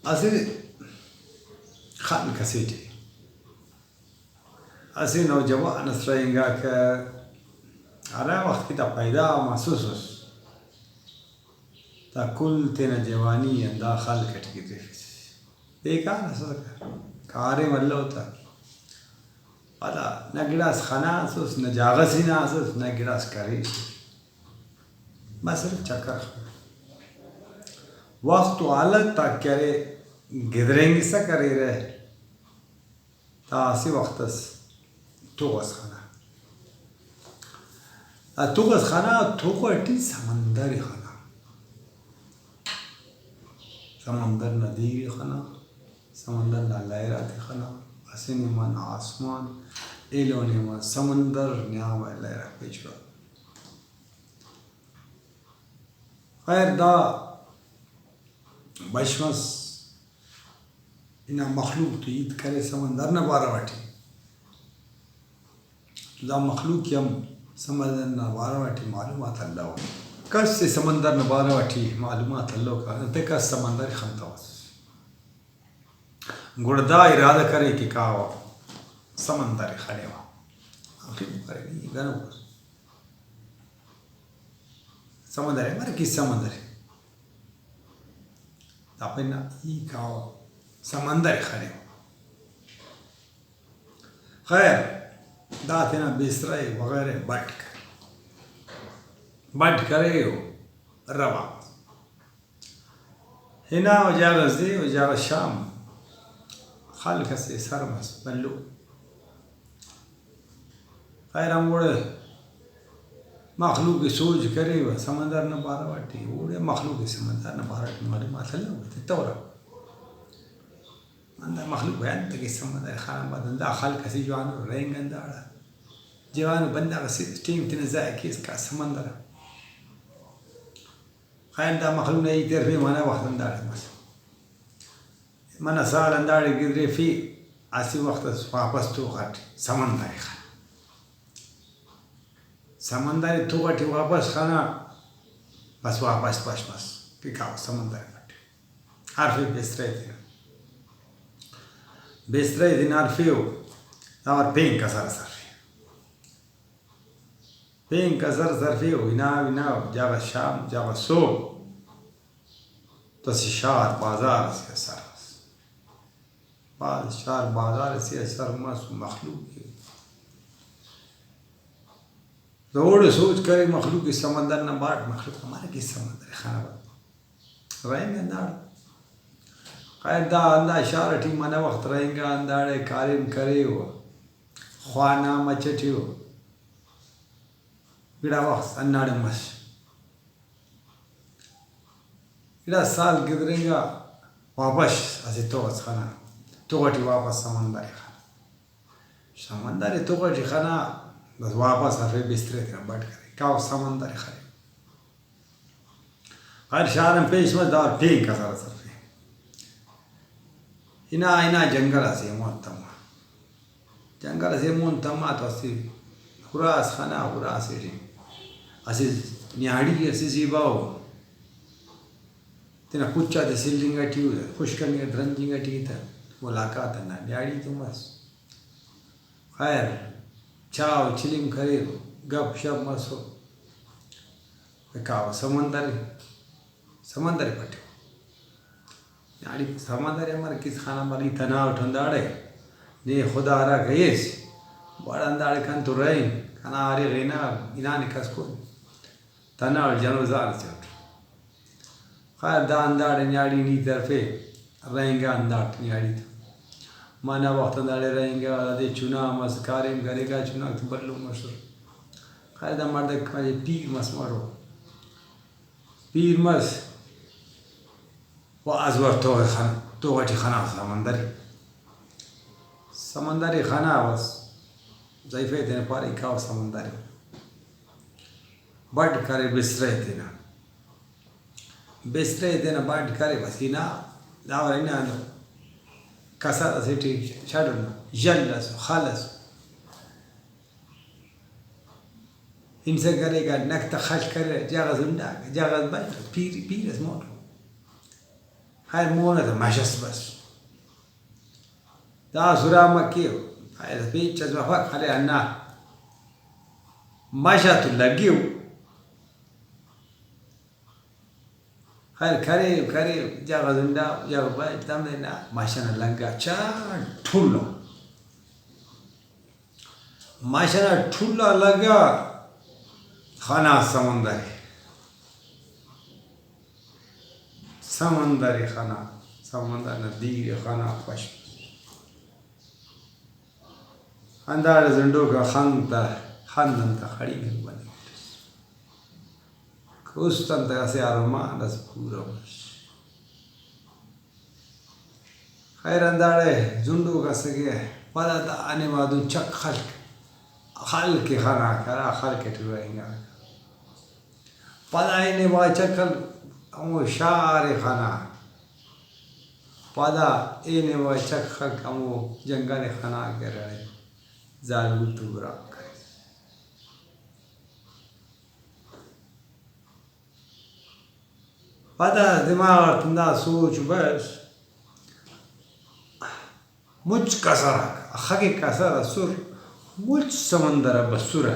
ऐसे खान कसीटे ऐसे नौजवान रहेंगा कि अरे वक्त की पैदा महसूस ता कुल तेना जवानी अंदा खाल कट की देखा ना सर कारे मल्लो होता अला न गिलास खाना सुस न जागसी ना सुस न गिलास करी बस चक्कर वक्त हालत तक करे गिदरेंगे सा करे रहे तासी वक्त तुगस खाना तुगस खाना तुगटी समंदर खाना समंदर नदी खाना समंदर ना लहराती खाना हसीन मन आसमान एलोने मन समंदर न्याव लहरा पेचवा खैर दा बशमस इना मखलूक तो ईद करे समंदर न बारावाटी दा मखलूक यम समंदर न बारावाटी मालूमात अल्लाह कस से समंदर न बारावाटी मालूमात अल्लाह का ते कस समंदर खंतावस गुड़दा इरादा करे कि कावा समंदर खलेवा आखिर करेगी गनो समंदर है मर किस समंदर है तापना ई कावा समंदर खलेवा खैर दाते ना बिस्तरा वगैरह बट करे हो रवा هنا وجاغز دي وجاغ الشام خالك से सरमस बल्लू खैर हम उड़े मखलूक सोच करे व समंदर न बारावाटी उड़े मखलूक समंदर न बारावाटी मालूमात अल्लाह तौरा अंदर मखलूक है अंत के समंदर खाना बदल खाल कसी जवान रहेंगे अंदर जवान बंदा कसी टीम तनज़ा किस का समंदर خير دا مخلوق نيجي ترفيه مانا وقت انداري بس مانا سال انداري قدري في عسي وقت واپس تو غټ سمندري خان سمندري تو غټي واپس خانا بس واپس بس پیکاو سمندري غټ حرفي بستري دي نعرفيو داور بين كسر صرفي بين كسر صرفي وينا جاب الشام جاب السوق تسي شهر بازار سي سر بعد شهر بازار سي سر مس مخلوق दौड़ सोच करे मखलूक इस समंदर न बाट मखलूक हमारे किस समंदर खाना रहेंगे अंदाड़ कायदा अंदा इशारा टी मना वक्त रहेंगे अंदाड़े कारिम करे हो ख्वाना मचटी हो बिड़ा वक्त अन्नाड़े मस बिड़ा साल गुजरेगा वापस ऐसे तो खाना तो गटी वापस समंदर तो गटी खाना बस वापस आफे बिस्तरे तेरा बैठ करे काव समंदर खरे हर शहर में पेश में दार ठीक का सारा सरफे इना जंगल से मोन तमा तो असी खुरास खाना खुरास है असी न्याड़ी असी जीवाओ तेना कुछ आते सिल्लिंगा टीव खुश करने का ड्रंजिंगा टी था मुलाकात ना न्याड़ी तो बस खैर चाव चिलिम करे गप शप मसो काव समंदर पटे यानी समंदर हमारे किस खाना वाली तनाव ठंडाड़े ने खुदा आरा गएस बड़ा अंदाड़े कन तो रहे खाना आरे रेना इना निकस को तनाव जनोजार से खैर दा अंदाड़े न्याड़ी नी तरफे रहेंगे अंदाड़ न्याड़ी माना वक्त अंदाड़े रहेंगे आदे चुना मस कारिम करेगा चुना तो बल्लू मशहूर खायदा मर्द खाए पीर मस मारो पीर मस वो अजवर तो गटी खाना समंदरी खाना बस ज़ैफ़े देने पारे काव समंदरी बट करे बिस्तरे देना बट करे बस ही ना दावर ही ना कसर से ठीक छड़ना जल्लस खालस इनसे करेगा नक्ता खश करे जागज उंडा जागज बैठ पीर मोर هاي مونة ماشس بس دا سورة مكيو هاي في جزمة فك عليه أنها ماشا تلاقيو هاي كاري جاغ زندا جاغ باي تامنا ماشانا لنگا چان ঠুলো ماشانا ঠুলো लगा खाना समंदरी खाना समंदर नदी खाना पश अंदार जंडो का खानदन ta खड़ी में बने Costanta se armada puro. خير انداره زندو كسكه ولا تاني ما دون چك خلق خنا كرا خلق توينga پدا اني ما چكل امو شار خنا پدا اني ما چك خلق امو جنگل خنا करे زالو تورا پدا دماغ تندا سوچ بس मुझ कसरा अखगे कसरा सुर मुझ समंदर बसुरा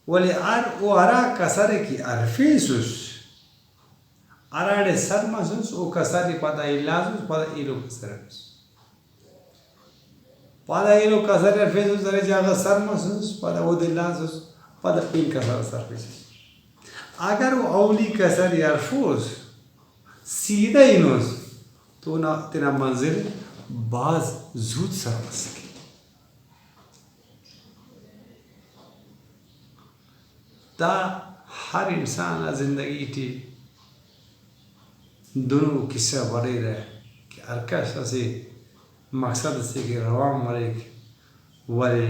वले आर ओ आरा कसरे की अरफेसुस आराडे सरमसुस ओ कसरी पदा इलाजुस पदा इलो कसरस पदा इलो कसरे अरफेसुस दरे जागा सरमसुस पदा ओ दिलाजुस पदा पिन कसरा सरफेस अगर वो औली कसर अरफोस सीधा इनोस तो ना तेरा मंजिल बाज जूद सरमस की ता हर इंसान जिंदगी थी दोनों किस्सा बड़े रहे कि अरकस से मकसद से कि रवाम मलिक वाले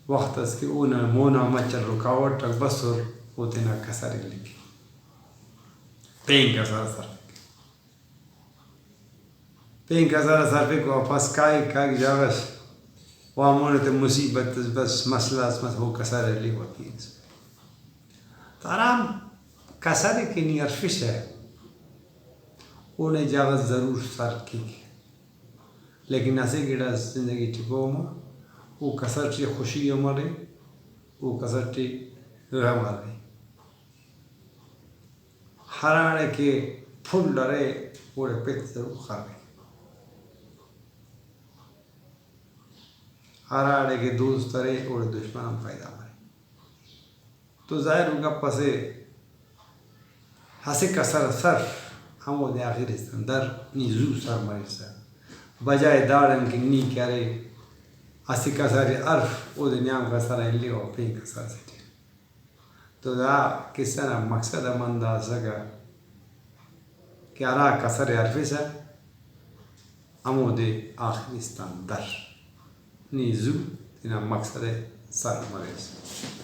वक्त के ऊना मोना मचल रुकावट तक बसर होते ना कसर लिखी पेंग कसर सर पेन कसर सरफे को फसकाई काग जावस वामोने मुसीबत बस मसला मस हो कसर ली होती है ताराम कसर की नियरफिश है उन्हें जावस जरूर सर की लेकिन ऐसे गिड़ा जिंदगी टिकोमा वो कसर ची खुशी हमारे वो कसर ची हमारे हराने के फुल डरे पूरे पेट जरूर खावे हराड़े के दोस्त तरे और दुश्मन फायदा मारे तो जाहिर होगा पसे हंसे कसर सर्फ हम वो आखिर अंदर नीजू सर मरे सर बजाय दाड़न की नी करे हंसे कसर अर्फ वो दुनिया का सर ले और पे कसर से तो दा किसी ना मकसद मंदा सका क्या रहा कसर अर्फे सर हम वो दे आखिर अंदर Nizu ina maksade sarı maresi.